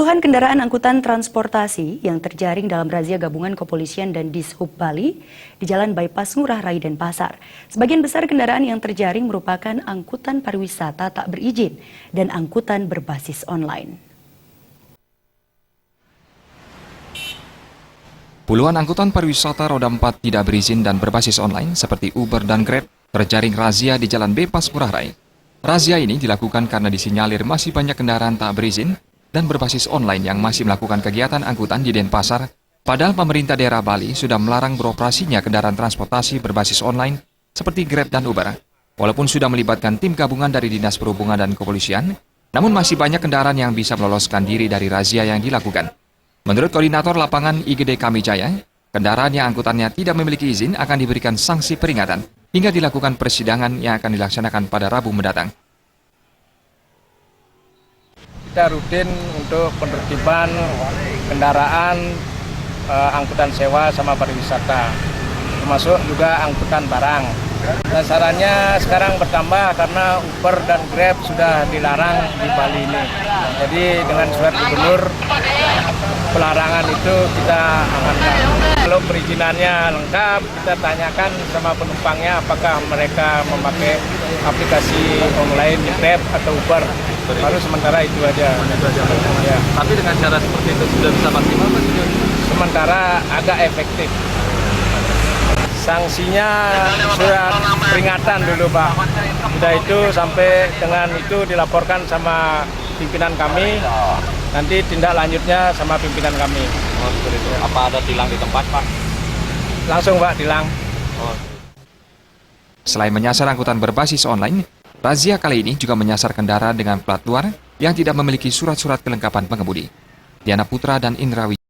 Puluhan kendaraan angkutan transportasi yang terjaring dalam razia gabungan kepolisian dan Dishub Bali di Jalan Bypass Ngurah Rai Denpasar. Sebagian besar kendaraan yang terjaring merupakan angkutan pariwisata tak berizin dan angkutan berbasis online. Puluhan angkutan pariwisata roda 4 tidak berizin dan berbasis online seperti Uber dan Grab terjaring razia di Jalan Bypass Ngurah Rai. Razia ini dilakukan karena disinyalir masih banyak kendaraan tak berizin dan berbasis online yang masih melakukan kegiatan angkutan di Denpasar, padahal pemerintah daerah Bali sudah melarang beroperasinya kendaraan transportasi berbasis online seperti Grab dan Uber. Walaupun sudah melibatkan tim gabungan dari Dinas Perhubungan dan Kepolisian, namun masih banyak kendaraan yang bisa meloloskan diri dari razia yang dilakukan. Menurut Koordinator Lapangan IGD Kamijaya, kendaraan yang angkutannya tidak memiliki izin akan diberikan sanksi peringatan hingga dilakukan persidangan yang akan dilaksanakan pada Rabu mendatang. Kita rutin untuk penertiban kendaraan angkutan sewa sama pariwisata, termasuk juga angkutan barang. Sasarannya sekarang bertambah karena Uber dan Grab sudah dilarang di Bali ini. Jadi dengan surat gubernur pelarangan itu kita amankan. Kalau perizinannya lengkap, kita tanyakan sama penumpangnya apakah mereka memakai aplikasi online Grab atau Uber. Baru sementara itu aja. Ya. Tapi dengan cara seperti itu sudah bisa maksimal Pak? Sementara agak efektif. Sanksinya surat peringatan dulu Pak. Sudah itu sampai dengan itu dilaporkan sama pimpinan kami. Nanti tindak lanjutnya sama pimpinan kami. Oh, seperti itu. Apa ada tilang di tempat Pak? Langsung Pak tilang. Oh. Selain menyasar angkutan berbasis online, razia kali ini juga menyasar kendaraan dengan plat luar yang tidak memiliki surat-surat kelengkapan pengemudi. Diana Putra dan Indra